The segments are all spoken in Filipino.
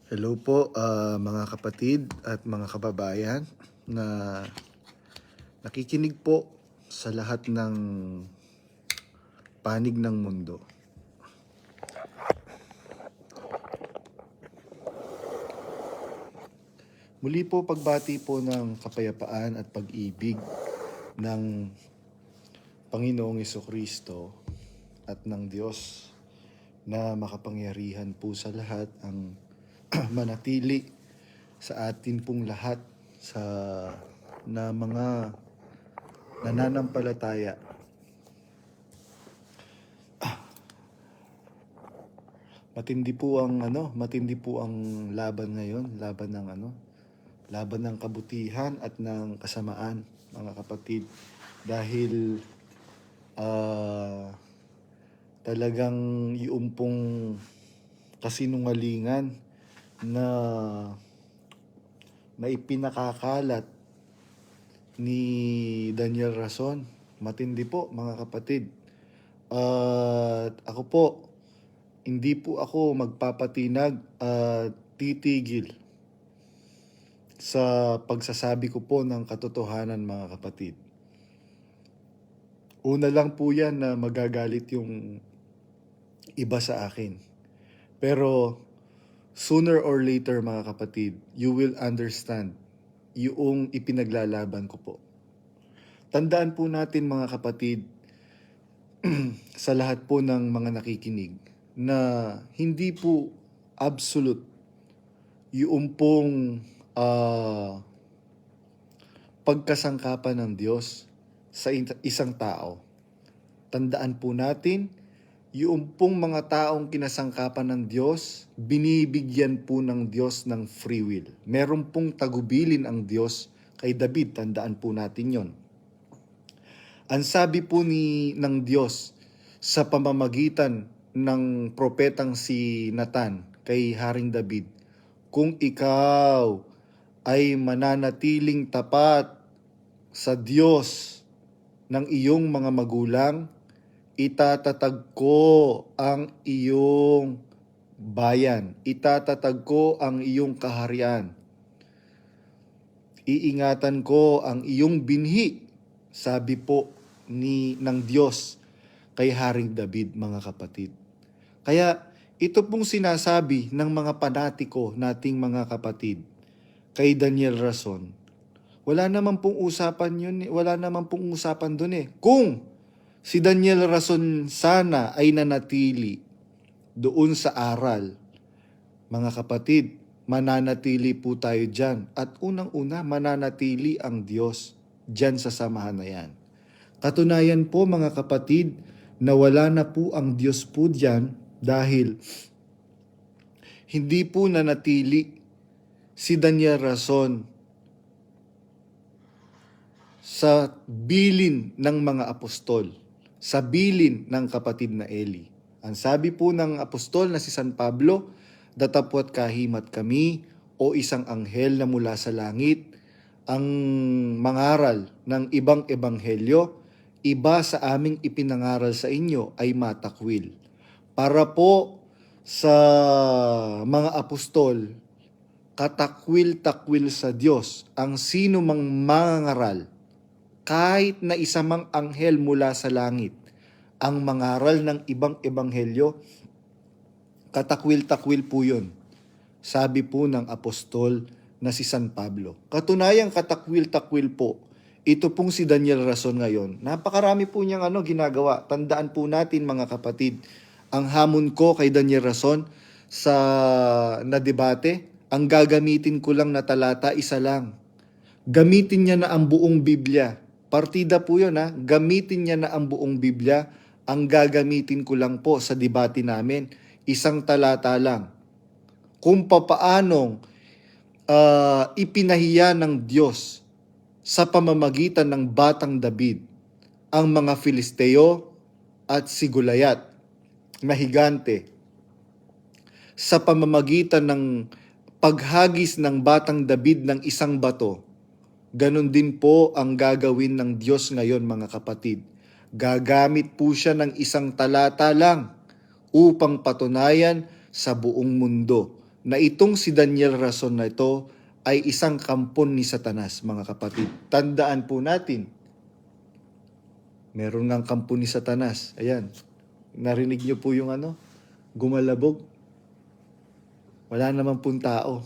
Hello po mga kapatid at mga kababayan na nakikinig po sa lahat ng panig ng mundo. Muli po pagbati po ng kapayapaan at pag-ibig ng Panginoong Jesucristo at ng Diyos na makapangyarihan po sa lahat ang manatili sa atin pong lahat na mga nananampalataya. Matindi po ang laban ngayon, laban ng kabutihan at ng kasamaan, mga kapatid. Dahil talagang yung pong kasinungalingan na ipinakakalat ni Daniel Rason. Matindi po, mga kapatid. At ako po, hindi po ako magpapatinag at titigil sa pagsasabi ko po ng katotohanan, mga kapatid. Una lang po yan na magagalit yung iba sa akin. Pero sooner or later, mga kapatid, you will understand yung ipinaglalaban ko po. Tandaan po natin, mga kapatid, sa lahat po ng mga nakikinig, na hindi po absolute yung pong pagkasangkapan ng Diyos sa isang tao. Tandaan po natin, yung pong mga taong kinasangkapan ng Diyos, binibigyan po ng Diyos ng free will. Meron pong tagubilin ang Diyos kay David, tandaan po natin yon. Ang sabi po ng Diyos sa pamamagitan ng propetang si Nathan kay Haring David, kung ikaw ay mananatiling tapat sa Diyos ng iyong mga magulang, itatatag ko ang iyong bayan, itatatag ko ang iyong kaharian, iingatan ko ang iyong binhi, sabi po ng Diyos kay Haring David, mga kapatid. Kaya ito pong sinasabi ng mga panatiko nating mga kapatid kay Daniel Rason, wala naman pong usapan dun eh. Kung si Daniel Rason sana ay nanatili doon sa aral, mga kapatid, mananatili po tayo dyan. At unang-una, mananatili ang Diyos dyan sa samahan na yan. Katunayan po, mga kapatid, na wala na po ang Diyos po dyan dahil hindi po nanatili si Daniel Rason sa bilin ng mga apostol, sa bilin ng kapatid na Eli. Ang sabi po ng apostol na si San Pablo, datapwat kahimat kami o isang anghel na mula sa langit, ang mangaral ng ibang ebanghelyo, iba sa aming ipinangaral sa inyo ay matakwil. Para po sa mga apostol, katakwil-takwil sa Diyos ang sino mang mangaral, kahit na isa mang anghel mula sa langit, ang mangaral ng ibang ebanghelyo, katakwil-takwil po yun. Sabi po ng apostol na si San Pablo. Katunayang katakwil-takwil po, ito pong si Daniel Rason ngayon. Napakarami po niyang ginagawa. Tandaan po natin, mga kapatid, ang hamon ko kay Daniel Rason sa debate, ang gagamitin ko lang na talata, isa lang. Gamitin niya na ang buong Biblia. Partida po yun, ha? Gamitin niya na ang buong Biblia. Ang gagamitin ko lang po sa debate namin, isang talata lang. Kung papaanong ipinahiya ng Diyos sa pamamagitan ng batang David ang mga Filisteo at si Goliat na higante sa pamamagitan ng paghagis ng batang David ng isang bato. Ganon din po ang gagawin ng Diyos ngayon, mga kapatid. Gagamit po siya ng isang talata lang upang patunayan sa buong mundo na itong si Daniel Rason na ito ay isang kampon ni Satanas, mga kapatid. Tandaan po natin, meron ngang kampon ni Satanas. Ayan, narinig niyo po yung gumalabog. Wala naman pong tao.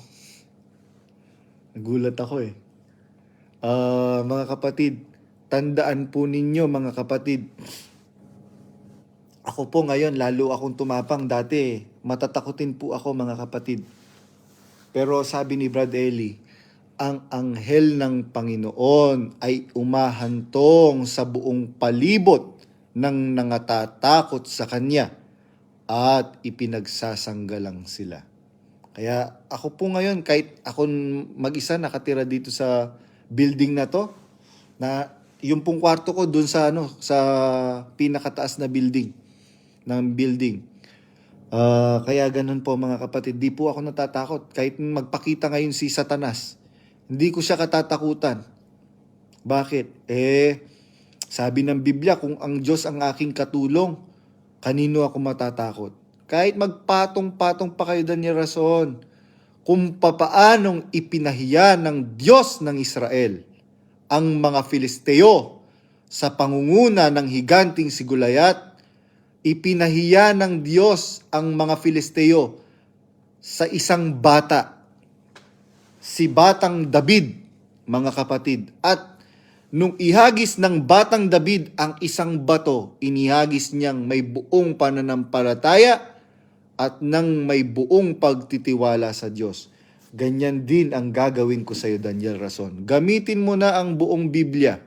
Nagulat ako eh. Mga kapatid, tandaan po ninyo mga kapatid, ako po ngayon, lalo akong tumapang. Dati, matatakutin po ako mga kapatid. Pero sabi ni Brad Eli, ang anghel ng Panginoon ay umahantong sa buong palibot ng nangatatakot sa Kanya at ipinagsasanggalang sila. Kaya ako po ngayon, kahit ako mag-isa nakatira dito sa building na to, na yung pong kwarto ko dun sa sa pinakataas na building. Kaya ganun po mga kapatid, di po ako natatakot. Kahit magpakita ngayon si Satanas, hindi ko siya katatakutan. Bakit? Sabi ng Biblia, kung ang Diyos ang aking katulong, kanino ako matatakot? Kahit magpatong-patong pa kayo, Daniel Rason, kung papaanong ipinahiya ng Diyos ng Israel ang mga Filisteo sa pangunguna ng higanting si Goliat, ipinahiya ng Diyos ang mga Filisteo sa isang bata, si Batang David, mga kapatid. At nung ihagis ng Batang David ang isang bato, inihagis niyang may buong pananampalataya at nang may buong pagtitiwala sa Diyos. Ganyan din ang gagawin ko sa iyo, Daniel Rason. Gamitin mo na ang buong Biblia.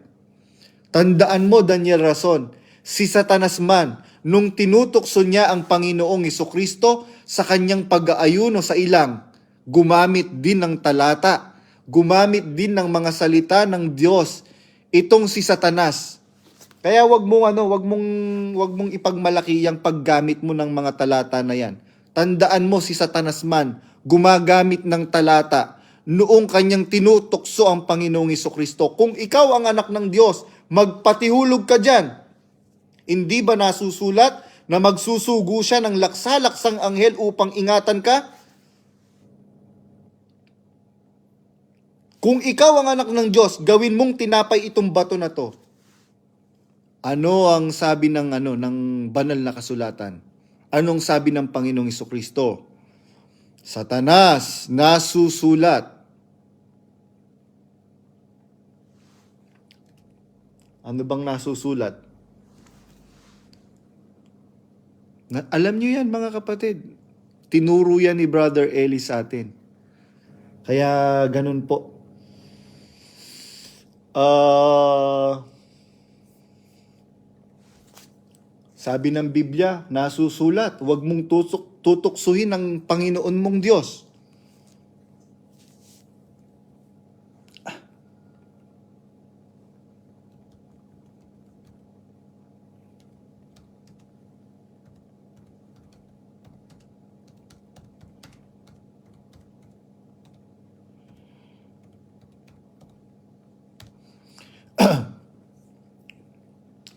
Tandaan mo, Daniel Rason, si Satanas man, nung tinutokso niya ang Panginoong Hesukristo sa kanyang pag-aayuno sa ilang, gumamit din ng talata, gumamit din ng mga salita ng Diyos. Itong si Satanas. Kaya wag mong ipagmalaki yung paggamit mo ng mga talata na yan. Tandaan mo si Satanas man, gumagamit ng talata noong kanyang tinutokso ang Panginoong Hesukristo. Kung ikaw ang anak ng Diyos, magpatihulog ka dyan. Hindi ba nasusulat na magsusugo siya ng laksa-laksang anghel upang ingatan ka? Kung ikaw ang anak ng Diyos, gawin mong tinapay itong bato na to. Ano ang sabi ng banal na kasulatan? Anong sabi ng Panginoong Hesukristo? Satanas, nasusulat. Ano bang nasusulat? Alam niyo yan mga kapatid. Tinuro yan ni Brother Eli sa atin. Kaya ganun po. Sabi ng Biblia, nasusulat, huwag mong tutuksuhin ang Panginoon mong Diyos.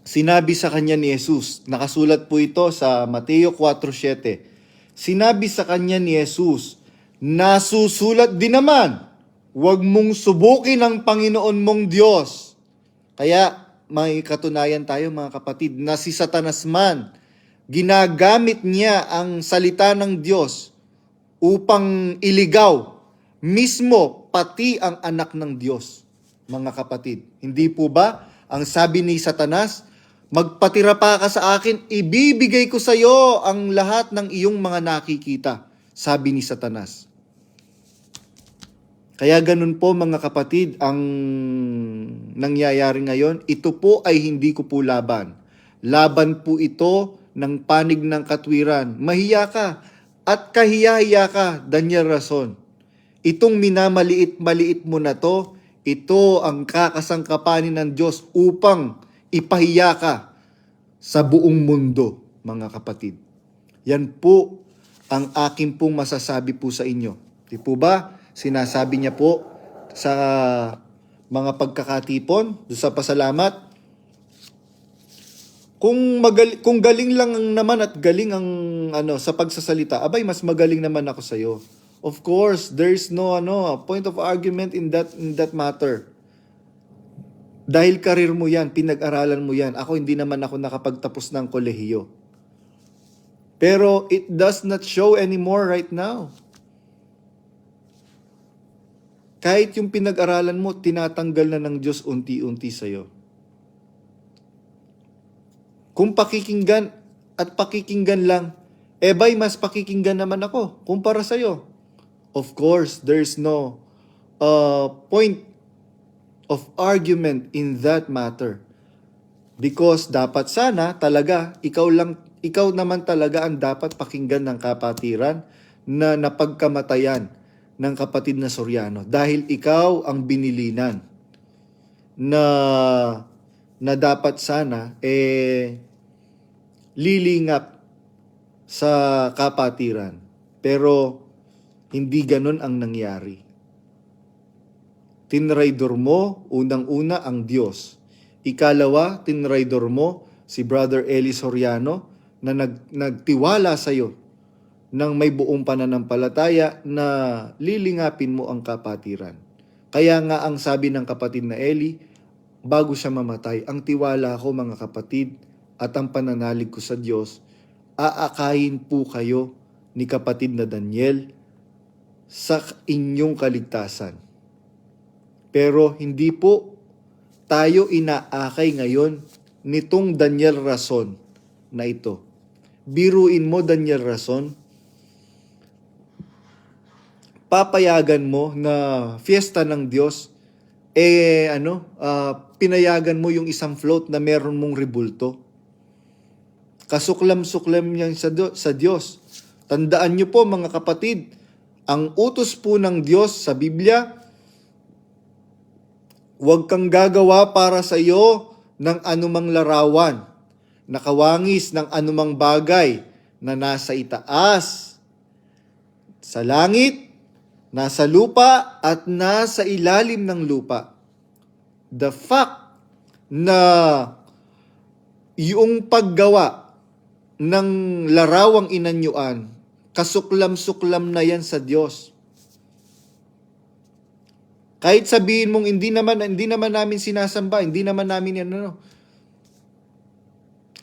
Sinabi sa kanya ni Jesus, nakasulat po ito sa Mateo 4:7. Sinabi sa kanya ni Jesus, nasusulat din naman, huwag mong subukin ang Panginoon mong Diyos. Kaya may katunayan tayo mga kapatid na si Satanas man, ginagamit niya ang salita ng Diyos upang iligaw mismo pati ang anak ng Diyos, mga kapatid. Hindi po ba ang sabi ni Satanas, magpatira pa ka sa akin, ibibigay ko sa iyo ang lahat ng iyong mga nakikita, sabi ni Satanas. Kaya ganun po mga kapatid ang nangyayari ngayon. Ito po ay hindi ko po laban. Laban po ito ng panig ng katwiran. Mahiya ka at kahiya-hiya ka, Daniel Rason. Itong minamaliit-maliit mo na to, ito ang kakasangkapanin ng Diyos upang ipahiya ka sa buong mundo, mga kapatid. Yan po ang akin pong masasabi po sa inyo. Di po ba? Sinasabi niya po sa mga pagkakatipon, sa pasalamat. Kung galing lang naman at galing ang sa pagsasalita, abay mas magaling naman ako sa iyo. Of course, there's no point of argument in that matter. Dahil karir mo yan, pinag-aralan mo yan. Ako, hindi naman ako nakapagtapos ng kolehiyo. Pero it does not show anymore right now. Kahit yung pinag-aralan mo, tinatanggal na ng Diyos unti-unti sa'yo. Kung pakikinggan at pakikinggan lang, bay, mas pakikinggan naman ako kumpara sa'yo. Of course, there's no point of argument in that matter. Because dapat sana talaga, ikaw naman talaga ang dapat pakinggan ng kapatiran na napagkamatayan ng kapatid na Soriano. Dahil ikaw ang binilinan na dapat sana lilingap sa kapatiran. Pero hindi ganun ang nangyari. Tinraidor mo, unang-una ang Diyos. Ikalawa, tinraidor mo si Brother Eli Soriano na nagtiwala sa iyo ng may buong pananampalataya na lilingapin mo ang kapatiran. Kaya nga ang sabi ng kapatid na Eli, bago siya mamatay, ang tiwala ko mga kapatid at ang pananalig ko sa Diyos, aakayin po kayo ni kapatid na Daniel sa inyong kaligtasan. Pero hindi po tayo inaakay ngayon nitong Daniel Rason na ito. Biruin mo, Daniel Rason, papayagan mo na fiesta ng Diyos, pinayagan mo yung isang float na meron mong rebulto. Kasuklam-suklam yan sa Diyos. Tandaan nyo po mga kapatid, ang utos po ng Diyos sa Biblia, huwag kang gagawa para sa iyo ng anumang larawan, nakawangis ng anumang bagay na nasa itaas, sa langit, nasa lupa, at nasa ilalim ng lupa. The fact na yung paggawa ng larawang inanyuan, kasuklam-suklam na yan sa Diyos. Kahit sabihin mong hindi naman namin sinasamba, hindi naman namin yan,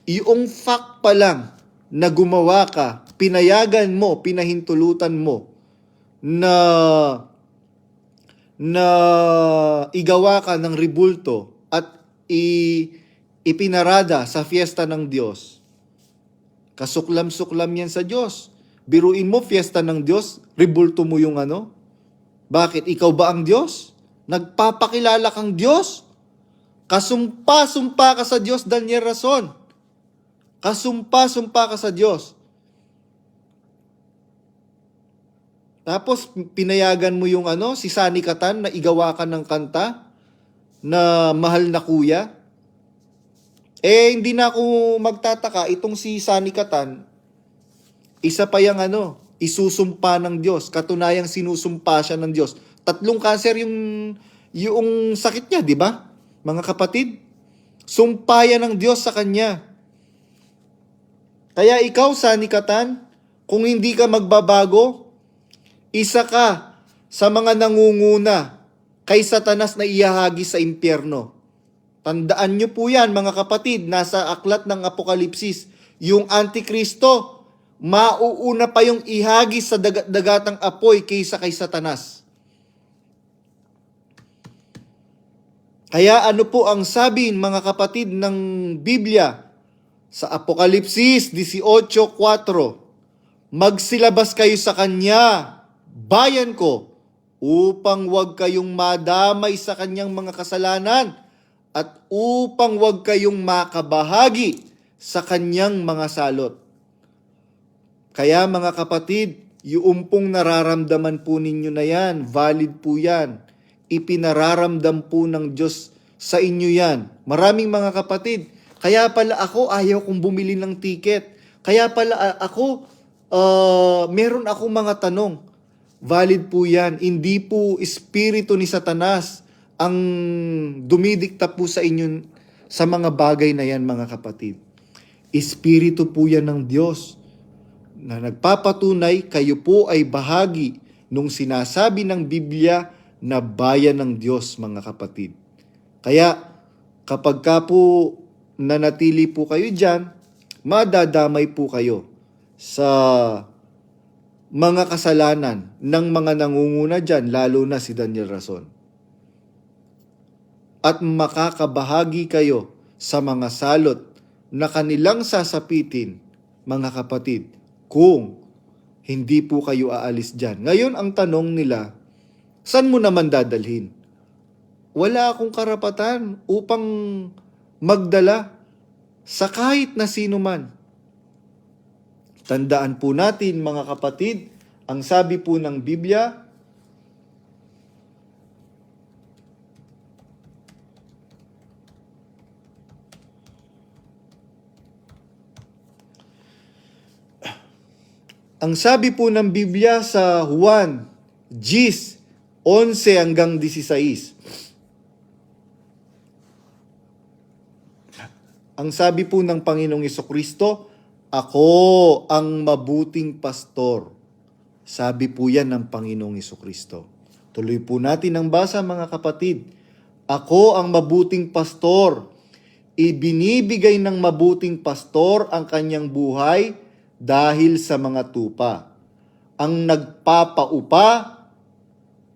yung fact pa lang na gumawa ka, pinayagan mo, pinahintulutan mo na igawa ka ng rebulto at ipinarada sa fiesta ng Diyos. Kasuklam-suklam yan sa Diyos. Biruin mo, fiesta ng Diyos, rebulto mo yung Bakit? Ikaw ba ang Diyos? Nagpapakilala kang Diyos? Kasumpa-sumpa ka sa Diyos, Daniel Rason. Kasumpa-sumpa ka sa Diyos. Tapos, pinayagan mo yung si Sunny Catan na igawa ka ng kanta na Mahal na Kuya. Hindi na ako magtataka. Itong si Sunny Catan, isa pa yung isusumpa ng Diyos. Katunayang sinusumpa siya ng Diyos. 3 cancer yung sakit niya, di ba? Mga kapatid, sumpayan ng Diyos sa kanya. Kaya ikaw, Sunny Catan, kung hindi ka magbabago, isa ka sa mga nangunguna kay Satanas na ihahagi sa impyerno. Tandaan nyo po yan, mga kapatid, nasa aklat ng Apokalipsis, yung Antikristo, mauuna pa yung ihagi sa dagatang apoy kaysa kay Satanas. Kaya ano po ang sabi mga kapatid ng Biblia sa Apokalipsis 18:4? Magsilabas kayo sa kanya, bayan ko, upang wag kayong madamay sa kanyang mga kasalanan at upang wag kayong makabahagi sa kanyang mga salot. Kaya mga kapatid, yung pong nararamdaman po ninyo na yan, valid po yan. Ipinararamdam po ng Diyos sa inyo yan. Maraming mga kapatid, kaya pala ako ayaw kong bumili ng ticket. Kaya pala ako, meron akong mga tanong. Valid po yan. Hindi po espiritu ni Satanas ang dumidikta po sa inyo sa mga bagay na yan mga kapatid. Espiritu po yan ng Diyos na nagpapatunay kayo po ay bahagi nung sinasabi ng Biblia na bayan ng Diyos, mga kapatid. Kaya kapag ka po nanatili po kayo dyan, madadamay po kayo sa mga kasalanan ng mga nangunguna dyan, lalo na si Daniel Rason. At makakabahagi kayo sa mga salot na kanilang sasapitin, mga kapatid, kung hindi po kayo aalis dyan. Ngayon, ang tanong nila, saan mo naman dadalhin? Wala akong karapatan upang magdala sa kahit na sino man. Tandaan po natin, mga kapatid, ang sabi po ng Biblia, sa Juan 10:11 hanggang 16. Ang sabi po ng Panginoong Jesucristo, ako ang mabuting pastor. Sabi po yan ng Panginoong Jesucristo. Tuloy po natin ang basa, mga kapatid. Ako ang mabuting pastor. Ibinibigay ng mabuting pastor ang kanyang buhay dahil sa mga tupa. Ang nagpapaupa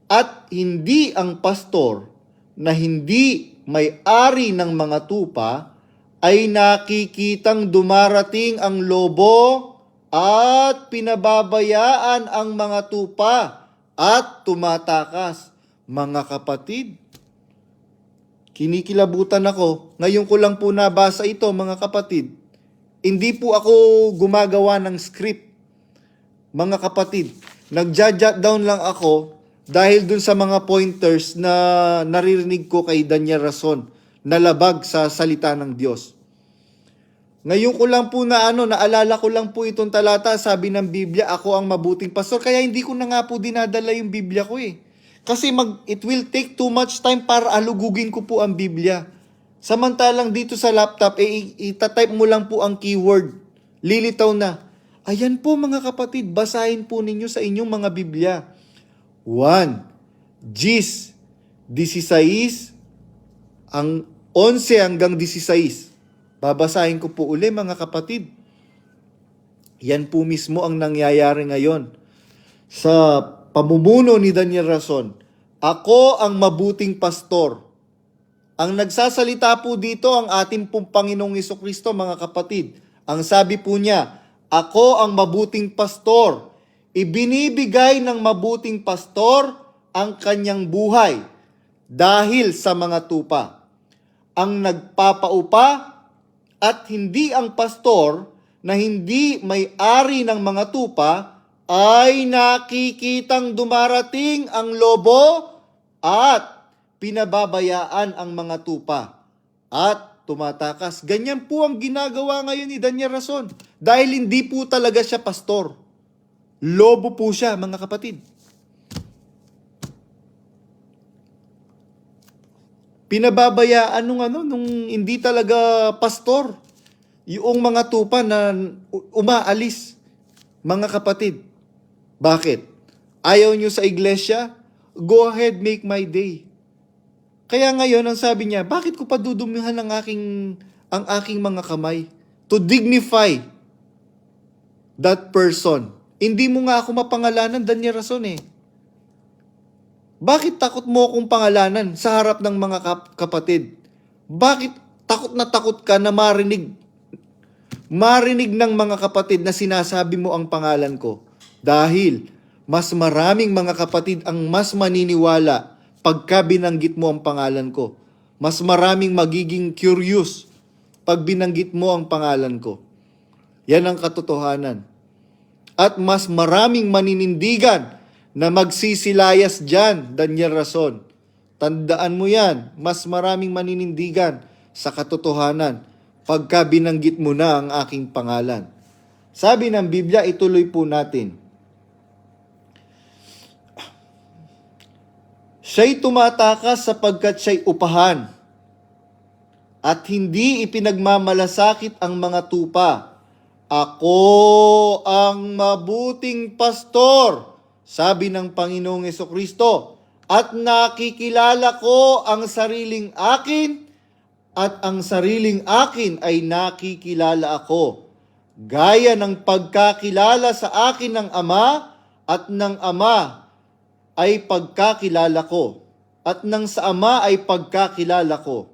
at hindi ang pastor na hindi may-ari ng mga tupa ay nakikitang dumarating ang lobo at pinababayaan ang mga tupa at tumatakas. Mga kapatid, kinikilabutan ako. Ngayon ko lang po nabasa ito, mga kapatid. Hindi po ako gumagawa ng script. Mga kapatid, nagja-jot down lang ako dahil dun sa mga pointers na naririnig ko kay Daniel Rason na labag sa salita ng Diyos. Ngayon ko lang po naalala ko lang po itong talata, sabi ng Biblia, ako ang mabuting pastor. Kaya hindi ko na nga po dinadala yung Biblia ko eh. Kasi it will take too much time para alugugin ko po ang Biblia. Samantalang dito sa laptop, itatype mo lang po ang keyword. Lilitaw na. Ayan po, mga kapatid, basahin po ninyo sa inyong mga Biblia. 1 Gis 16 ang 11 hanggang 16. Babasahin ko po uli, mga kapatid. Yan po mismo ang nangyayari ngayon sa pamumuno ni Daniel Rason. Ako ang mabuting pastor. Ang nagsasalita po dito ang ating pong Panginoong Jesucristo, mga kapatid. Ang sabi po niya, ako ang mabuting pastor. Ibinibigay ng mabuting pastor ang kanyang buhay dahil sa mga tupa. Ang nagpapaupa at hindi ang pastor na hindi may-ari ng mga tupa ay nakikitang dumarating ang lobo at pinababayaan ang mga tupa at tumatakas. Ganyan po ang ginagawa ngayon ni Daniel Rason dahil hindi po talaga siya pastor. Lobo po siya, mga kapatid. Pinababayaan nung hindi talaga pastor yung mga tupa na umaalis, mga kapatid. Bakit? Ayaw nyo sa iglesia? Go ahead, make my day. Kaya ngayon, ang sabi niya, bakit ko pa dudumihan ang aking mga kamay to dignify that person? Hindi mo nga ako mapangalanan, Daniel Rason eh. Bakit takot mo akong pangalanan sa harap ng mga kapatid? Bakit takot ka na marinig ng mga kapatid na sinasabi mo ang pangalan ko? Dahil mas maraming mga kapatid ang mas maniniwala pagka binanggit mo ang pangalan ko. Mas maraming magiging curious pag binanggit mo ang pangalan ko. Yan ang katotohanan. At mas maraming maninindigan na magsisilayas dyan, Daniel Rason. Tandaan mo yan, mas maraming maninindigan sa katotohanan pagka binanggit mo na ang aking pangalan. Sabi ng Biblia, ituloy po natin. Siya'y tumatakas sapagkat siya'y upahan at hindi ipinagmamalasakit ang mga tupa. Ako ang mabuting pastor, sabi ng Panginoong Hesukristo, at nakikilala ko ang sariling akin, at ang sariling akin ay nakikilala ako. Gaya ng pagkakilala sa akin ng Ama, at ng Ama ay pagkakilala ko, at ng sa Ama ay pagkakilala ko.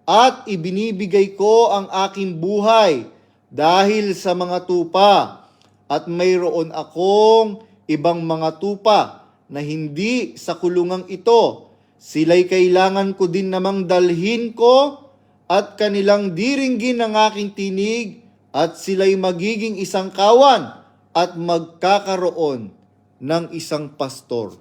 At ibinibigay ko ang aking buhay dahil sa mga tupa, at mayroon akong ibang mga tupa na hindi sa kulungang ito. Sila'y kailangan ko din namang dalhin ko at kanilang diringgin ang aking tinig, at sila'y magiging isang kawan at magkakaroon ng isang pastor.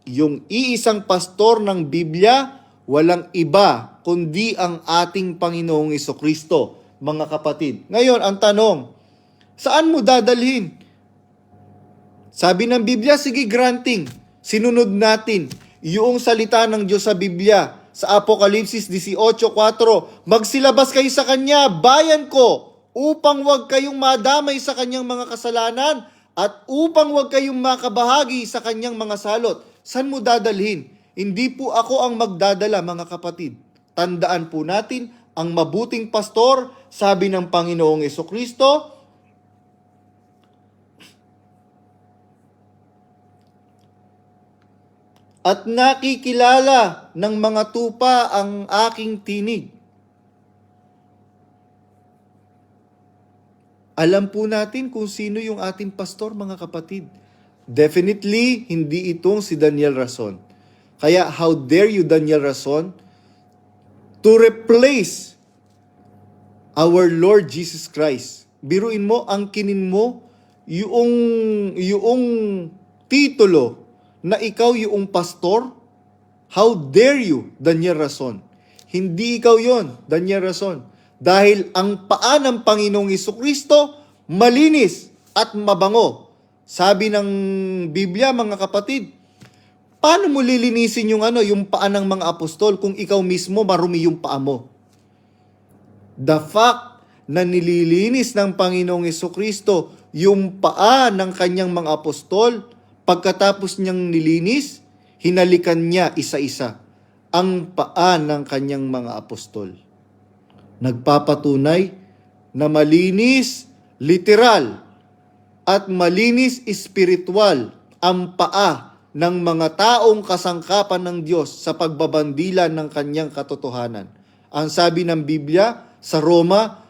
Yung iisang pastor ng Biblia, walang iba kundi ang ating Panginoong Hesukristo, mga kapatid. Ngayon, ang tanong, saan mo dadalhin? Sabi ng Biblia, sige granting, sinunod natin yung salita ng Diyos sa Biblia. Sa Apokalipsis 18:4, magsilabas kayo sa Kanya, bayan ko, upang wag kayong madamay sa Kanyang mga kasalanan at upang wag kayong makabahagi sa Kanyang mga salot. Saan mo dadalhin? Hindi po ako ang magdadala, mga kapatid. Tandaan po natin, ang mabuting pastor, sabi ng Panginoong Hesukristo, at nakikilala ng mga tupa ang aking tinig. Alam po natin kung sino yung ating pastor, mga kapatid. Definitely, hindi itong si Daniel Rason. Kaya, how dare you, Daniel Rason, to replace our Lord Jesus Christ. Biruin mo, angkinin mo, yung titulo na ikaw yung pastor. How dare you, Daniel Rason. Hindi ikaw yon, Daniel Rason. Dahil ang paa ng Panginoong Hesukristo, malinis at mabango. Sabi ng Biblia, mga kapatid, paano mo lilinisin yung paa ng mga apostol kung ikaw mismo marumi yung paa mo? The fact na nililinis ng Panginoong Hesukristo yung paa ng kanyang mga apostol, pagkatapos niyang nilinis, hinalikan niya isa-isa ang paa ng kanyang mga apostol. Nagpapatunay na malinis literal at malinis espiritual ang paa ng mga taong kasangkapan ng Diyos sa pagbabandila ng kanyang katotohanan. Ang sabi ng Biblia sa Roma,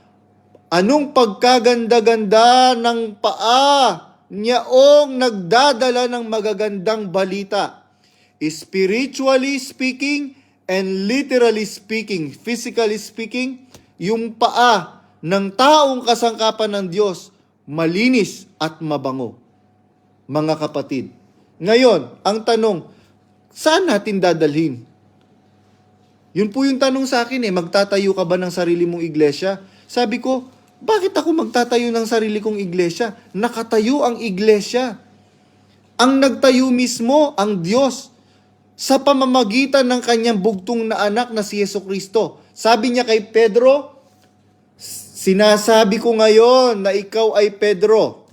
anong pagkaganda-ganda ng paa niyaong nagdadala ng magagandang balita. Spiritually speaking and literally speaking, physically speaking, yung paa ng taong kasangkapan ng Diyos, malinis at mabango. Mga kapatid, ngayon, ang tanong, saan natin dadalhin? Yun po yung tanong sa akin magtatayo ka ba ng sarili mong iglesia? Sabi ko, bakit ako magtatayo ng sarili kong iglesia? Nakatayo ang iglesia. Ang nagtayo mismo, ang Diyos, sa pamamagitan ng kanyang bugtong na anak na si Hesukristo. Sabi niya kay Pedro, sinasabi ko ngayon na ikaw ay Pedro,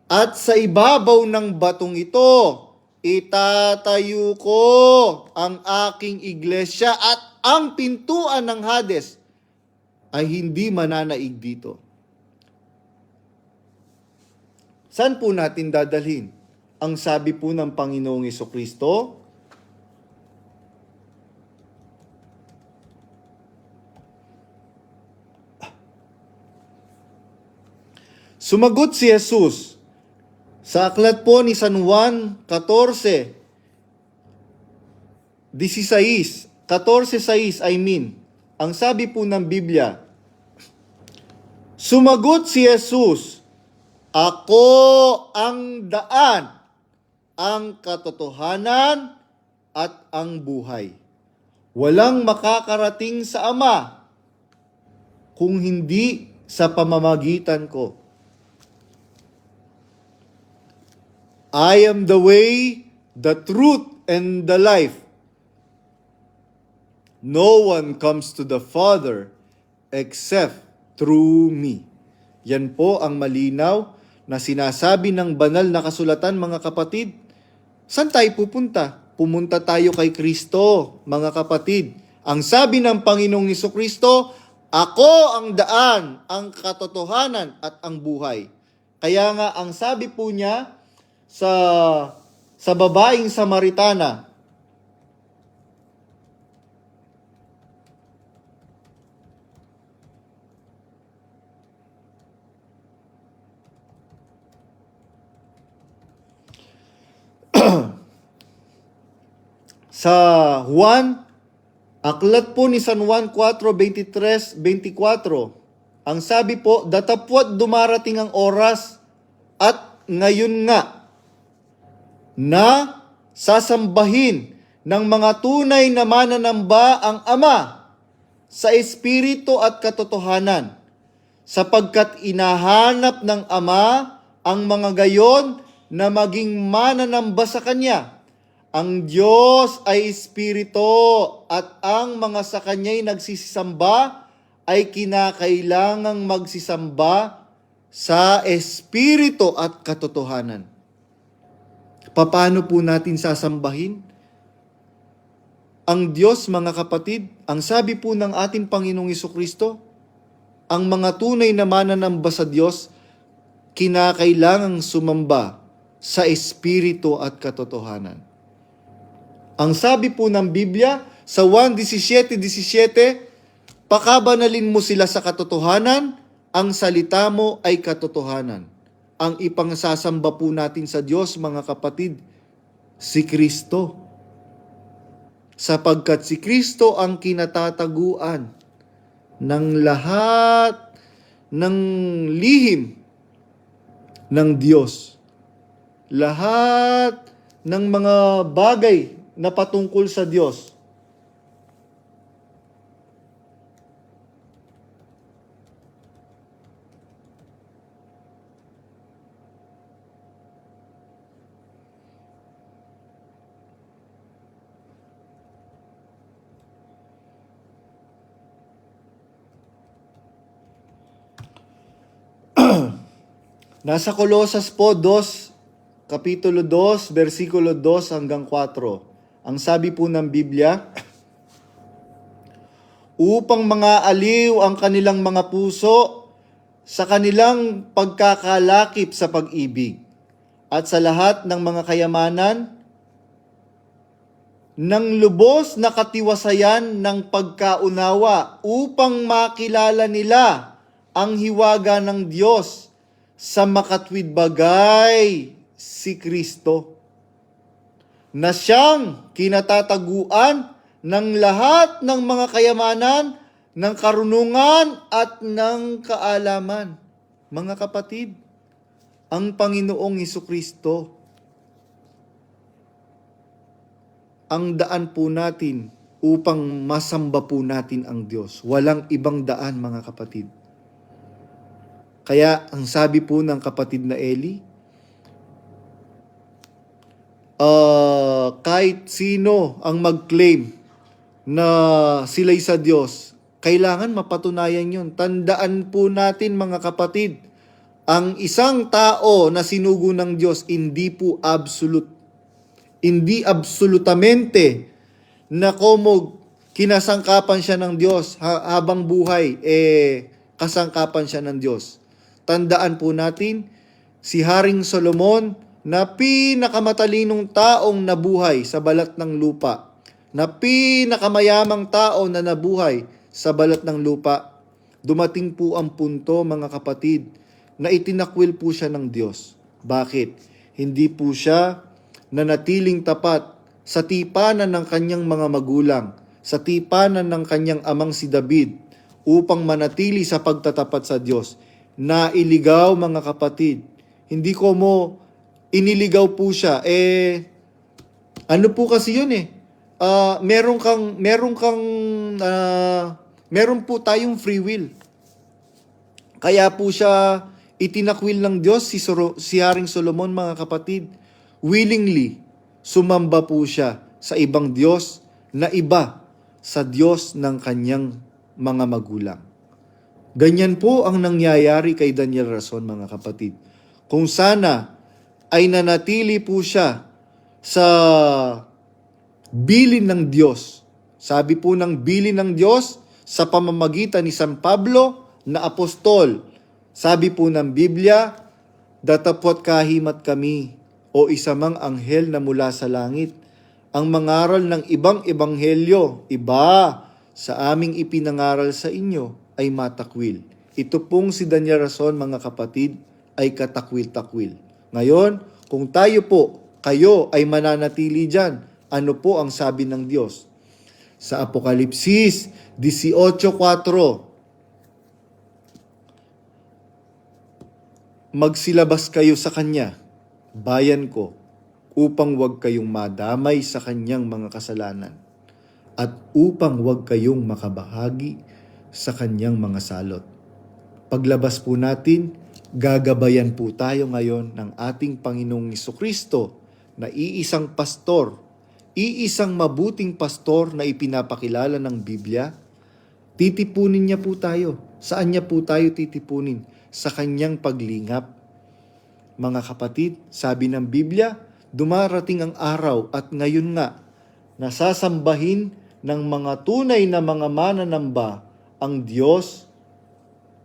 at sa ibabaw ng batong ito, itatayo ko ang aking iglesia at ang pintuan ng Hades ay hindi mananaig dito. Saan po natin dadalhin? Ang sabi po ng Panginoong Hesukristo, sumagot si Jesus sa aklat po ni San Juan 14:6, ang sabi po ng Biblia, sumagot si Jesus, ako ang daan, ang katotohanan, at ang buhay. Walang makakarating sa Ama kung hindi sa pamamagitan ko. I am the way, the truth, and the life. No one comes to the Father except through me. Yan po ang malinaw na sinasabi ng banal na kasulatan, mga kapatid, saan tayo pupunta? Pumunta tayo kay Kristo, mga kapatid. Ang sabi ng Panginoong Hesukristo, ako ang daan, ang katotohanan at ang buhay. Kaya nga ang sabi po niya sa babaeng Samaritana, sa Juan, aklat po ni San Juan 4:23-24, ang sabi po, datapwat dumarating ang oras at ngayon nga na sasambahin ng mga tunay na mananamba ang Ama sa Espiritu at katotohanan, sapagkat inahanap ng Ama ang mga gayon na maging mananamba sa Kanya. Ang Diyos ay Espiritu at ang mga sa Kanya'y nagsisamba ay kinakailangang magsisamba sa Espiritu at katotohanan. Paano po natin sasambahin ang Diyos, mga kapatid? Ang sabi po ng ating Panginoong Hesukristo, ang mga tunay na mananamba sa Diyos, kinakailangang sumamba sa Espiritu at katotohanan. Ang sabi po ng Biblia sa 1:17, pakabanalin mo sila sa katotohanan, ang salita mo ay katotohanan. Ang ipangsasamba po natin sa Diyos, mga kapatid, si Kristo. Sapagkat si Kristo ang kinatataguan ng lahat ng lihim ng Diyos. Lahat ng mga bagay na patungkol sa Diyos. Nasa Kolosas po 2, Kapitulo 2, versikulo 2 hanggang 4. Ang sabi po ng Biblia, upang mga aliw ang kanilang mga puso sa kanilang pagkakalakip sa pag-ibig at sa lahat ng mga kayamanan ng lubos na katiwasayan ng pagkaunawa upang makilala nila ang hiwaga ng Diyos sa makatwid bagay si Kristo, na siyang kinatataguan ng lahat ng mga kayamanan, ng karunungan at ng kaalaman. Mga kapatid, ang Panginoong Hesukristo, ang daan po natin upang masamba po natin ang Diyos. Walang ibang daan, mga kapatid. Kaya ang sabi po ng kapatid na Eli, kahit sino ang mag-claim na sila'y sa Diyos, kailangan mapatunayan yun. Tandaan po natin, mga kapatid, ang isang tao na sinugo ng Diyos, hindi po absolute. Hindi absolutamente na como kinasangkapan siya ng Diyos habang buhay, kasangkapan siya ng Diyos. Tandaan po natin, si Haring Solomon na pinakamatalinong taong nabuhay sa balat ng lupa, na pinakamayamang tao na nabuhay sa balat ng lupa, dumating po ang punto, mga kapatid, na itinakwil po siya ng Diyos. Bakit? Hindi po siya nanatiling tapat sa tipanan ng kanyang mga magulang, sa tipanan ng kanyang amang si David, upang manatili sa pagtatapat sa Diyos. Nailigaw, mga kapatid. Hindi ko mo iniligaw po siya. Ano po kasi yun meron po tayong free will. Kaya po siya itinakwil ng Diyos, si Haring Solomon, mga kapatid. Willingly, sumamba po siya sa ibang Diyos na iba sa Diyos ng kanyang mga magulang. Ganyan po ang nangyayari kay Daniel Rason, mga kapatid. kung sana ay nanatili po siya sa bilin ng Diyos. Sabi po ng bilin ng Diyos sa pamamagitan ni San Pablo na apostol. Sabi po ng Biblia, datapwat kahimat kami o isa mang anghel na mula sa langit. Ang mangaral ng ibang ebanghelyo, iba sa aming ipinangaral sa inyo ay matakwil. Ito pong si Daniel Rason, mga kapatid, ay katakwil-takwil. Ngayon, kung tayo po, kayo ay mananatili dyan, ano po ang sabi ng Diyos? Sa Apokalipsis 18:4, magsilabas kayo sa Kanya, bayan ko, upang wag kayong madamay sa Kanyang mga kasalanan, at upang wag kayong makabahagi sa Kanyang mga salot. Paglabas po natin, gagabayan po tayo ngayon ng ating Panginoong Jesucristo na iisang pastor, iisang mabuting pastor na ipinapakilala ng Biblia. Titipunin niya po tayo. Saan niya po tayo titipunin? Sa Kanyang paglingap. Mga kapatid, sabi ng Biblia, dumarating ang araw at ngayon nga, nasasambahin ng mga tunay na mga mananamba ang Diyos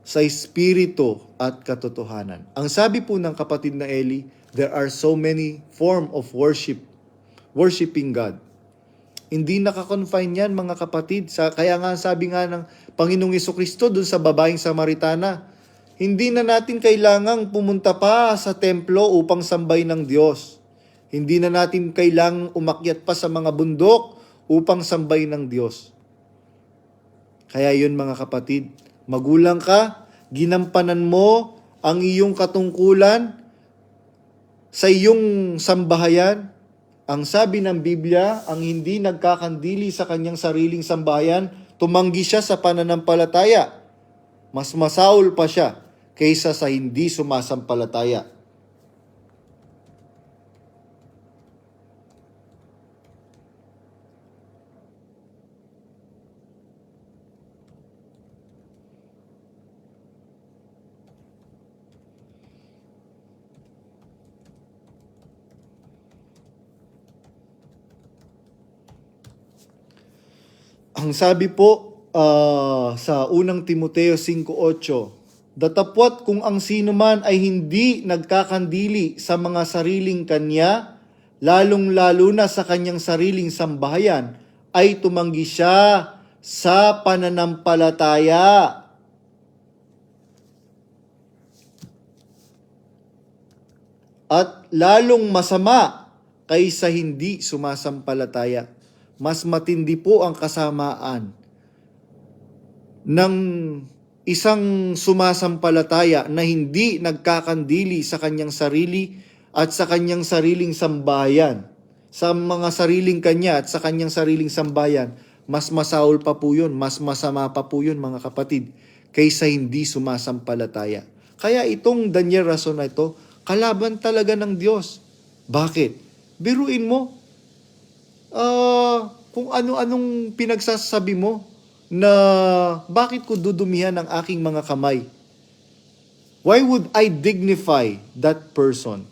sa espiritu at katotohanan. Ang sabi po ng kapatid na Eli, there are so many form of worshiping God. Hindi nakakonfine yan, mga kapatid. Kaya nga sabi nga ng Panginoong Jesucristo dun sa babaeng Samaritana, hindi na natin kailangang pumunta pa sa templo upang sambay ng Diyos. Hindi na natin kailangang umakyat pa sa mga bundok upang sambay ng Diyos. Kaya yun, mga kapatid, magulang ka, ginampanan mo ang iyong katungkulan sa iyong sambahayan. Ang sabi ng Biblia, ang hindi nagkakandili sa kanyang sariling sambahayan, tumanggi siya sa pananampalataya. Mas masaol pa siya kaysa sa hindi sumasampalataya. Ang sabi po sa unang Timoteo 5:8, datapwat kung ang sino man ay hindi nagkakandili sa mga sariling kanya, lalong-lalo na sa kanyang sariling sambahayan, ay tumanggi siya sa pananampalataya. At lalong masama kaysa hindi sumasampalataya. Mas matindi po ang kasamaan ng isang sumasampalataya na hindi nagkakandili sa kanyang sarili at sa kanyang sariling sambahayan. Sa mga sariling kanya at sa kanyang sariling sambahayan, mas masaol pa po yun, mas masama pa po yun, mga kapatid, kaysa hindi sumasampalataya. Kaya itong Daniel Rason na ito, kalaban talaga ng Diyos. Bakit? Biruin mo, kung ano-anong pinagsasabi mo na bakit ko dudumihan ang aking mga kamay? Why would I dignify that person?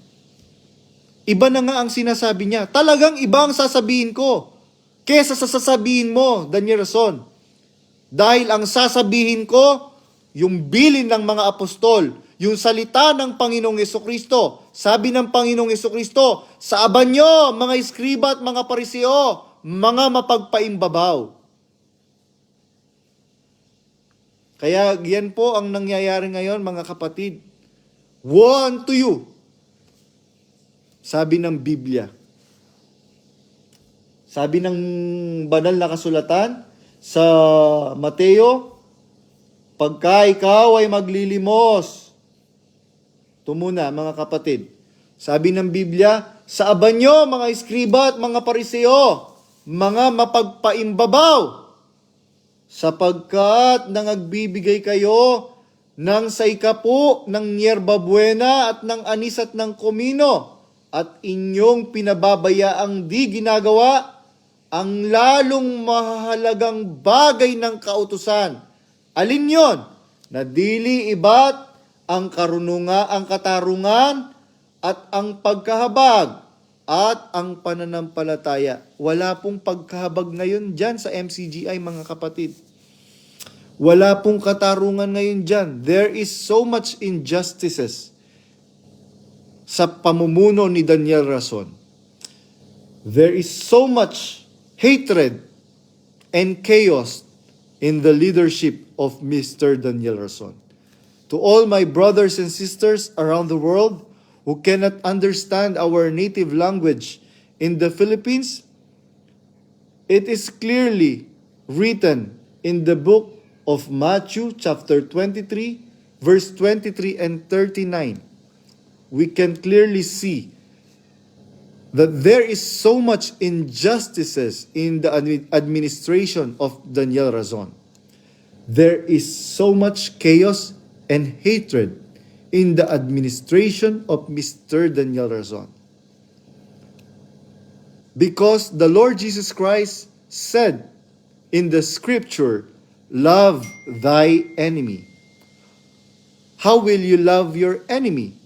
Iba na nga ang sinasabi niya. Talagang iba ang sasabihin ko kesa sa sasabihin mo, Daniel Rason. Dahil ang sasabihin ko, yung bilin ng mga apostol, yung salita ng Panginoong Jesucristo. Sabi ng Panginoong Jesucristo, sa abanyo, mga iskriba at mga pariseo, mga mapagpaimbabaw. Kaya yan po ang nangyayari ngayon, mga kapatid. Woe unto you. Sabi ng Biblia. Sabi ng banal na kasulatan sa Mateo, pagka ikaw ay maglilimos, ito muna, mga kapatid. Sabi ng Biblia, sa abanyo, mga iskriba at mga pariseo, mga mapagpaimbabaw, sapagkat nangagbibigay kayo ng saikapo, ng niyerba buena at ng anis at ng komino, at inyong pinababayaang di ginagawa ang lalong mahalagang bagay ng kautusan. Alin yon? Na dili ibat ang ang katarungan, at ang pagkahabag, at ang pananampalataya. Wala pong pagkahabag ngayon dyan sa MCGI, mga kapatid. Wala pong katarungan ngayon dyan. There is so much injustices sa pamumuno ni Daniel Rason. There is so much hatred and chaos in the leadership of Mr. Daniel Rason. To all my brothers and sisters around the world who cannot understand our native language in the Philippines, it is clearly written in the book of Matthew chapter 23, verse 23 and 39. We can clearly see that there is so much injustices in the administration of Daniel Rason. There is so much chaos and hatred in the administration of Mr. Daniel Rason. Because the Lord Jesus Christ said in the scripture, love thy enemy. How will you love your enemy?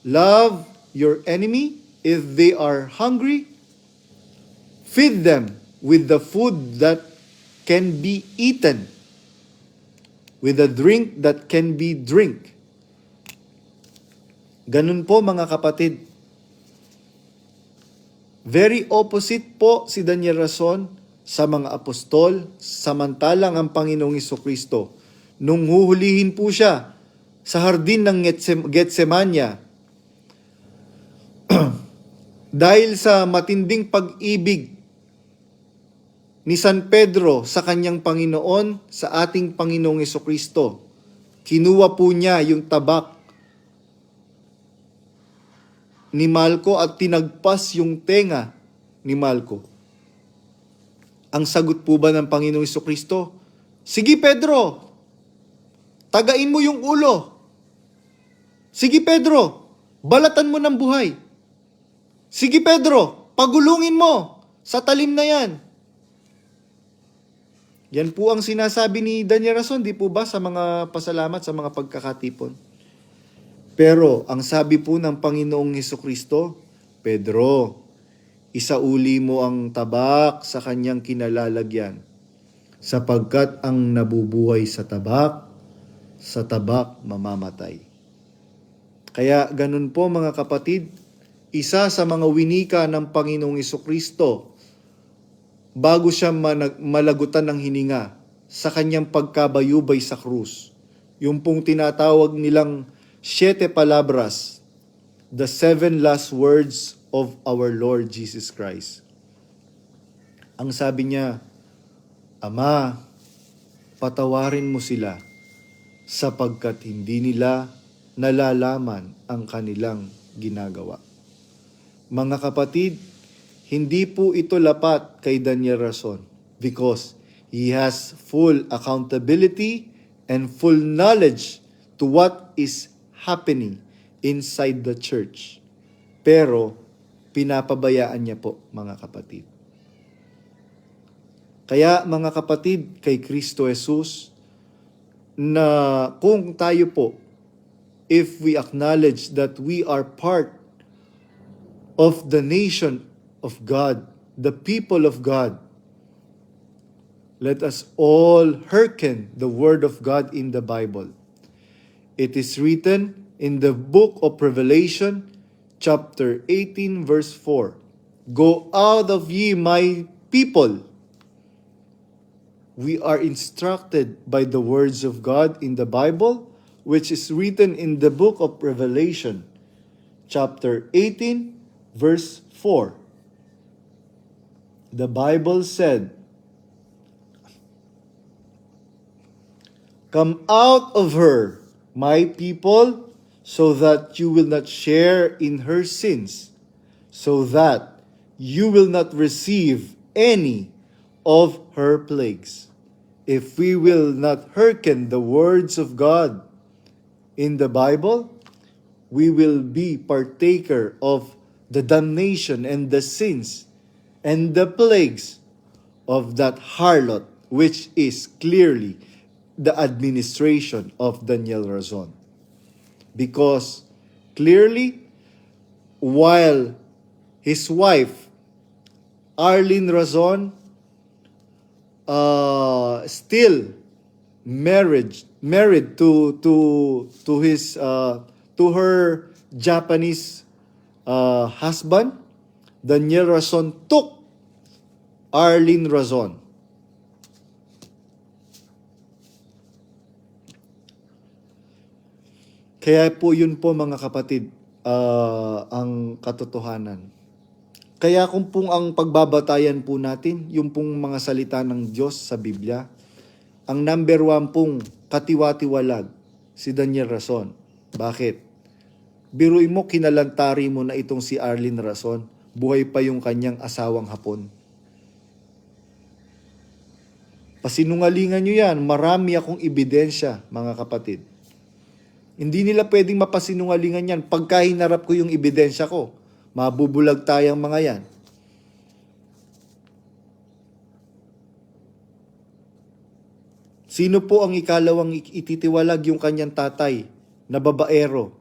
Love your enemy if they are hungry. Feed them with the food that can be eaten, with a drink that can be drink. Ganun po, mga kapatid. Very opposite po si Daniel Rason sa mga apostol, samantalang ang Panginoong Jesucristo, nung huhulihin po siya sa hardin ng Getsemania, dahil sa matinding pag-ibig ni San Pedro sa kanyang Panginoon, sa ating Panginoong Jesucristo, kinuha po niya yung tabak ni Malco at tinagpas yung tenga ni Malco. Ang sagot po ba ng Panginoong Jesucristo? Sige Pedro, tagain mo yung ulo. Sige Pedro, balatan mo ng buhay. Sige Pedro, pagulungin mo sa talim na yan. Yan po ang sinasabi ni Daniel Rason, di po ba, sa mga pasalamat, sa mga pagkakatipon. Pero ang sabi po ng Panginoong Jesucristo, Pedro, isauli mo ang tabak sa kanyang kinalalagyan, sapagkat ang nabubuhay sa tabak mamamatay. Kaya ganun po, mga kapatid, isa sa mga winika ng Panginoong Jesucristo bago siya malagutan ng hininga sa kanyang pagkabayubay sa krus, yung pong tinatawag nilang 7 palabras, the 7 last words of our Lord Jesus Christ. Ang sabi niya, Ama, patawarin mo sila sapagkat hindi nila nalalaman ang kanilang ginagawa. Mga kapatid, hindi po ito lapat kay Daniel Rason because he has full accountability and full knowledge to what is happening inside the church. Pero, pinapabayaan niya po, mga kapatid. Kaya, mga kapatid, kay Kristo Jesus, na kung tayo po, if we acknowledge that we are part of the nation of God, the people of God, let us all hearken the word of God in the Bible. It is written in the book of Revelation, chapter 18, verse 4. Go out of ye, my people. We are instructed by the words of God in the Bible, which is written in the book of Revelation, chapter 18, verse 4. The Bible said, Come out of her, my people, so that you will not share in her sins, so that you will not receive any of her plagues. If we will not hearken the words of God in the Bible, we will be partaker of the damnation and the sins and the plagues of that harlot, which is clearly the administration of Daniel Rason. Because clearly, while his wife, Arlene Razon, still married to his to her Japanese husband, Daniel Razon took Arlene Razon. Kaya po yun po mga kapatid, ang katotohanan. Kaya kung pong ang pagbabatayan po natin, yung pong mga salita ng Diyos sa Biblia, ang number 1 pong katiwa-tiwalag, si Daniel Razon. Bakit? Biruin mo, kinalantari mo na itong si Arlene Razon, buhay pa yung kanyang asawang Hapon. Pasinungalingan nyo yan, marami akong ebidensya, mga kapatid. Hindi nila pwedeng mapasinungalingan yan. Pagka hinarap ko yung ebidensya ko, mabubulag tayong mga yan. Sino po ang ikalawang ititiwalag? Yung kanyang tatay na babaero.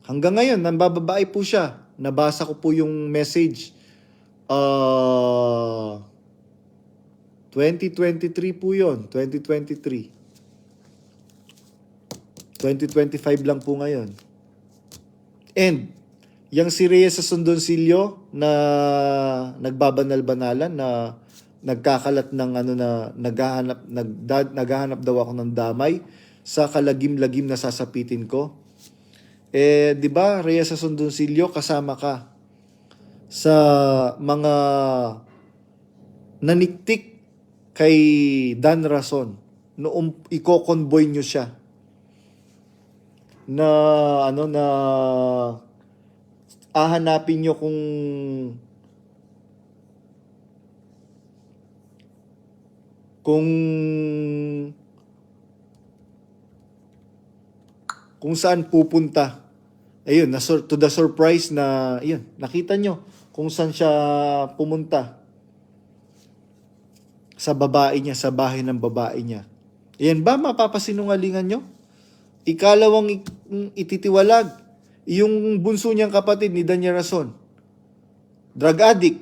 Hanggang ngayon, nambababae po siya. Nabasa ko po yung message. 2023 po yun. 2023. 2025 lang po ngayon. And, yung si Reyes sa Sundoncillo na nagbabanal-banalan, na nagkakalat ng naghahanap daw ako ng damay sa kalagim-lagim na sasapitin ko. Di ba, Reyes sa Sundoncillo, kasama ka sa mga naniktik kay Dan Razon noong iko-convoy nyo siya na hahanapin nyo kung saan pupunta. Ayun, to the surprise na, ayun, nakita nyo kung saan siya pumunta. Sa babae niya, sa bahay ng babae niya. Ayan ba, mapapasinungalingan nyo? Ikalawang ititiwalag, yung bunso niyang kapatid ni Daniel Razon, drug addict.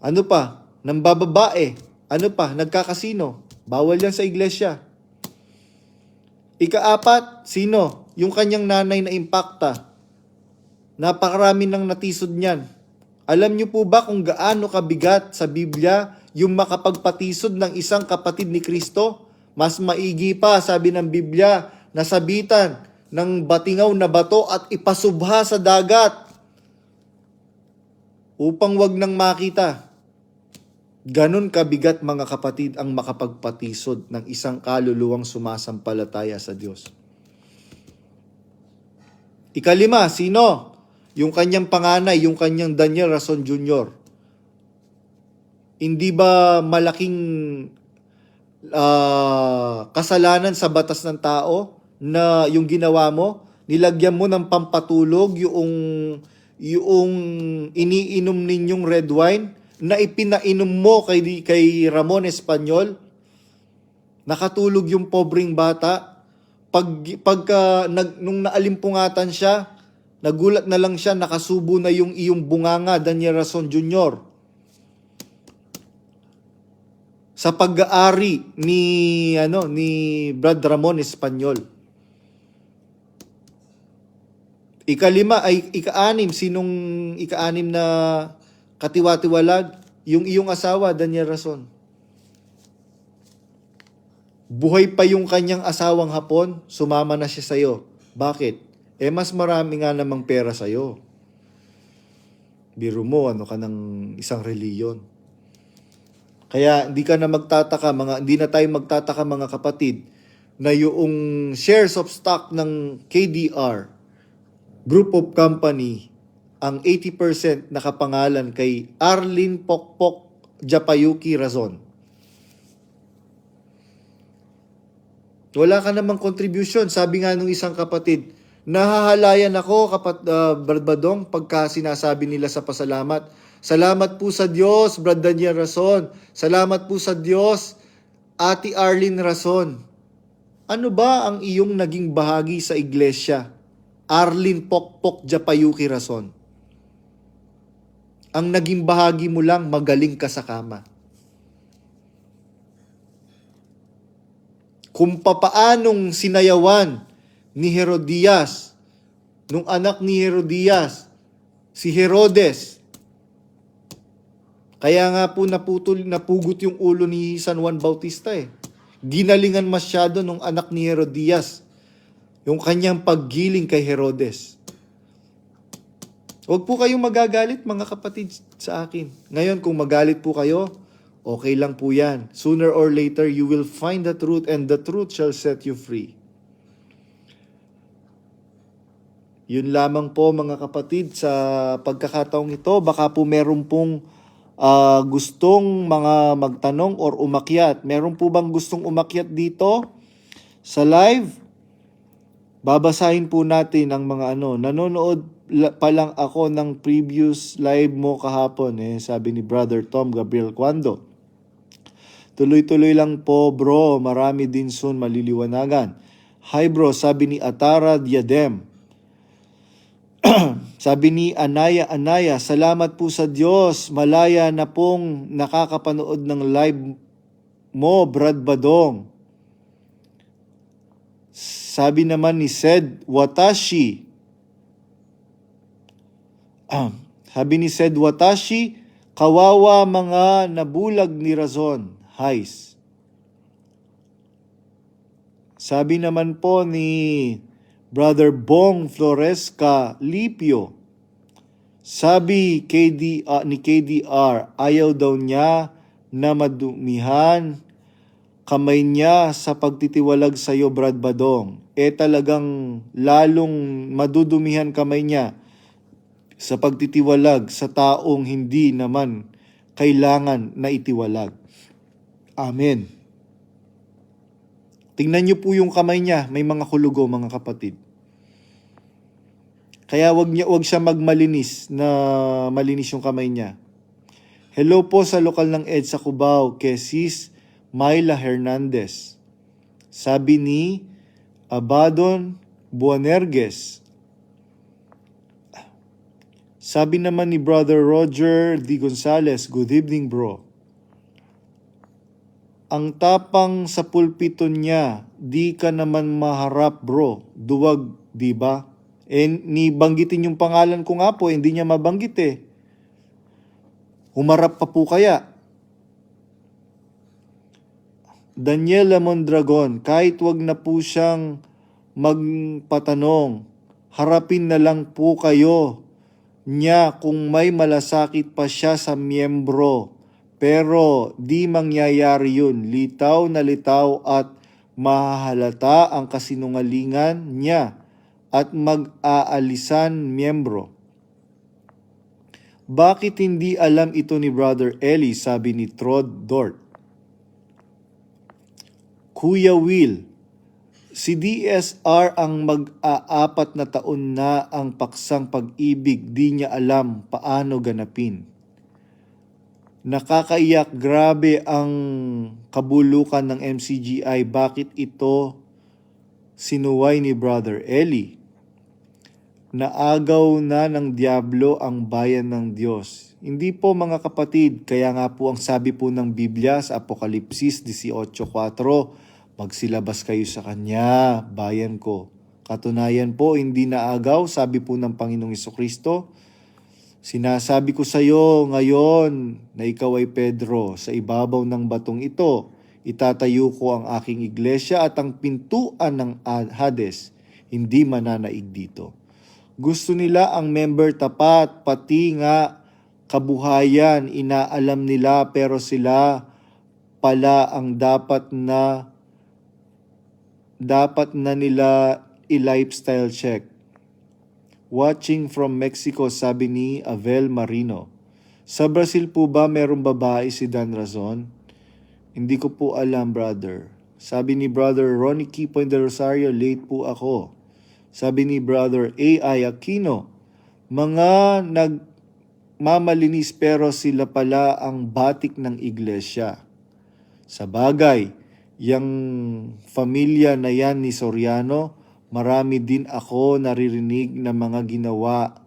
Ano pa? Nambababae. Ano pa? Nagkakasino. Bawal yan sa iglesia. Ikaapat, sino? Yung kanyang nanay na impakta. Napakarami ng natisod niyan. Alam niyo po ba kung gaano kabigat sa Biblia yung makapagpatisod ng isang kapatid ni Kristo? Mas maigi pa, sabi ng Biblia, nasabitan ng batingaw na bato at ipasubha sa dagat upang wag nang makita. Ganon kabigat mga kapatid ang makapagpatisod ng isang kaluluwang sumasampalataya sa Diyos. Ikalima, sino? Yung kanyang panganay, yung kanyang Daniel Razon Jr. Hindi ba malaking kasalanan sa batas ng tao na yung ginawa mo? Nilagyan mo ng pampatulog yung iniinom ninyong red wine na ipinainom mo kay Ramon Espanyol. Nakatulog yung pobreng bata. Nung naalimpungatan siya, nagulat na lang siya, nakasubo na yung iyong bunganga, Daniel Razon Jr. Sa pag-aari ni Brad Ramon Espanyol. Ika-6, sinong ika-6 na katiwa-tiwalag? Yung iyong asawa, Daniel Razon. Buhay pa yung kanyang asawang Hapon, sumama na siya sa'yo. Bakit? Mas marami nga namang pera sa'yo. Biro mo, ka ng isang reliyon. Kaya hindi na tayo magtataka mga kapatid na yung shares of stock ng KDR Group of Company, ang 80% nakapangalan kay Arlene Pokpok Japayuki Razon. Wala ka namang contribution. Sabi nga nung isang kapatid, nahahalayan ako, Brad Badong, pagka sinasabi nila sa pasalamat. Salamat po sa Diyos, Brad Daniel Razon. Salamat po sa Diyos, Ate Arlene Razon. Ano ba ang iyong naging bahagi sa iglesia? Arlin Pokpok Japayuki Rason. Ang naging bahagi mo lang, magaling ka sa kama. Kung papaanong sinayawan ni Herodias, nung anak ni Herodias, si Herodes. Kaya nga po napugot yung ulo ni San Juan Bautista eh. Ginalingan masyado nung anak ni Herodias yung kanyang paggiling kay Herodes. Huwag po kayong magagalit mga kapatid sa akin. Ngayon kung magalit po kayo, okay lang po yan. Sooner or later, you will find the truth and the truth shall set you free. Yun lamang po mga kapatid sa pagkakataong ito. Baka po meron pong gustong mga magtanong or umakyat. Meron po bang gustong umakyat dito sa live? Babasahin po natin ang mga nanonood pa lang ako ng previous live mo kahapon, sabi ni Brother Tom Gabriel Cuando. Tuloy-tuloy lang po bro, marami din soon maliliwanagan. Hi bro, sabi ni Atara Diadem. Sabi ni Anaya, salamat po sa Diyos, malaya na pong nakakapanood ng live mo, Brad Badong. Sabi naman ni Sed Watashi. Sabi ni Sed Watashi, kawawa mga nabulag ni Razon. Hais. Sabi naman po ni Brother Bong Floresca Lipio. Sabi ni KDR, ayaw daw niya na madumihan kamay niya sa pagtitiwalag sa iyo, Brad Badong. Talagang lalong madudumihan kamay niya sa pagtitiwalag sa taong hindi naman kailangan na itiwalag. Amen. Tingnan niyo po yung kamay niya, may mga kulugo mga kapatid. Kaya wag siya magmalinis na malinis yung kamay niya. Hello po sa lokal ng EDSA Cubao, kay Sis Myla Hernandez. Sabi ni Abadon Buanerges. Sabi naman ni Brother Roger D. Gonzales, good evening bro. Ang tapang sa pulpito niya, di ka naman maharap bro. Duwag, di ba? Ni banggitin yung pangalan ko nga po, hindi niya mabanggit eh. Humarap pa po kaya? Daniela Mondragon, kahit wag na po siyang magpatanong, harapin na lang po kayo niya kung may malasakit pa siya sa miyembro. Pero di mangyayari yun. Litaw na litaw at mahahalata ang kasinungalingan niya at mag-aalisan miyembro. Bakit hindi alam ito ni Brother Eli, sabi ni Trod Dort. Kuya Will, si DSR ang mag-aapat na taon na ang paksang pag-ibig, di niya alam paano ganapin. Nakakaiyak, grabe ang kabulukan ng MCGI. Bakit ito sinuway ni Brother Eli? Naagaw na ng diablo ang bayan ng Diyos. Hindi po mga kapatid, kaya nga po ang sabi po ng Biblia sa Apokalipsis 18:4, magsilabas kayo sa Kanya, bayan ko. Katunayan po, hindi naagaw, sabi po ng Panginoong Jesucristo. Sinasabi ko sa iyo ngayon na ikaw ay Pedro, sa ibabaw ng batong ito, itatayo ko ang aking iglesia at ang pintuan ng Hades, hindi mananaig dito. Gusto nila ang member tapat, pati nga kabuhayan, inaalam nila pero sila pala ang dapat na nila i-lifestyle check. Watching from Mexico, sabi ni Avel Marino. Sa Brazil po ba merong babae si Dan Razon? Hindi ko po alam, brother. Sabi ni Brother Ronnie Kipoy de Rosario, late po ako. Sabi ni Brother A.I. Aquino, mga nagmamalinis pero sila pala ang batik ng iglesia. Sa bagay, Yang familia na yan ni Soriano, marami din ako naririnig na mga ginawa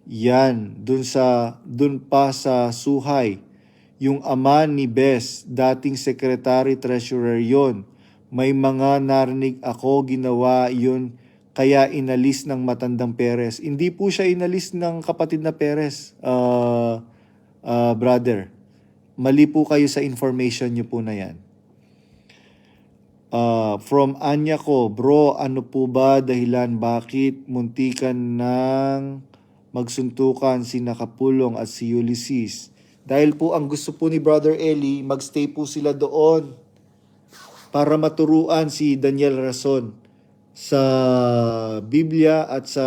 yan dun pa sa Suhay. Yung ama ni Bes, dating secretary treasurer yon. May mga narinig ako ginawa yun kaya inalis ng matandang Perez. Hindi po siya inalis ng kapatid na Perez, brother. Mali po kayo sa information niyo po na yan. From Anya ko, bro, ano po ba dahilan bakit muntikan ng magsuntukan si Nakapulong at si Ulysses? Dahil po ang gusto po ni Brother Eli, magstay po sila doon para maturuan si Daniel Rason sa Biblia at sa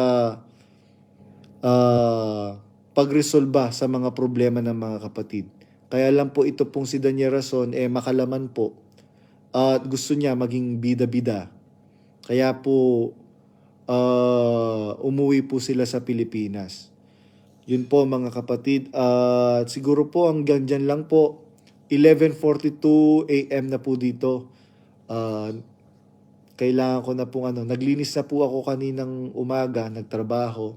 pagresolba sa mga problema ng mga kapatid. Kaya lang po ito pong si Daniel Rason, makalaman po. At gusto niya maging bida-bida. Kaya po umuwi po sila sa Pilipinas. Yun po mga kapatid. At siguro po hanggang dyan lang po. 11:42 AM na po dito. Kailangan ko na pong naglinis na po ako kaninang umaga, nagtrabaho.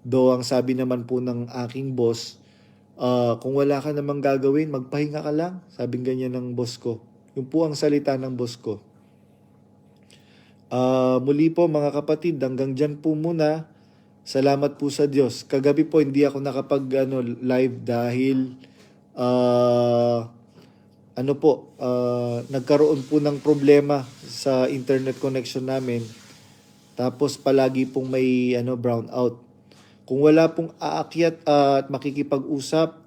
Though ang sabi naman po ng aking boss, kung wala ka namang gagawin, magpahinga ka lang. Sabing ganyan ng boss ko. Yung po ang salita ng boss ko. Muli po mga kapatid, hanggang dyan po muna. Salamat po sa Diyos. Kagabi po hindi ako nakapag live dahil nagkaroon po ng problema sa internet connection namin. Tapos palagi pong may brown out. Kung wala pong aakyat at makikipag-usap,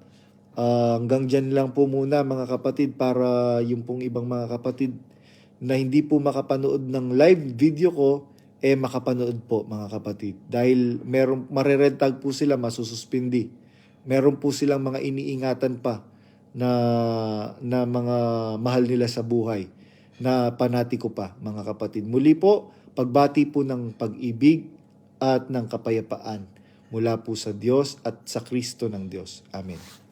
hanggang dyan lang po muna mga kapatid para yung pong ibang mga kapatid na hindi po makapanood ng live video ko, makapanood po mga kapatid. Dahil marered tag po sila, masususpindi. Meron po silang mga iniingatan pa na mga mahal nila sa buhay na panatiko pa mga kapatid. Muli po, pagbati po ng pag-ibig at ng kapayapaan mula po sa Diyos at sa Kristo ng Diyos. Amen.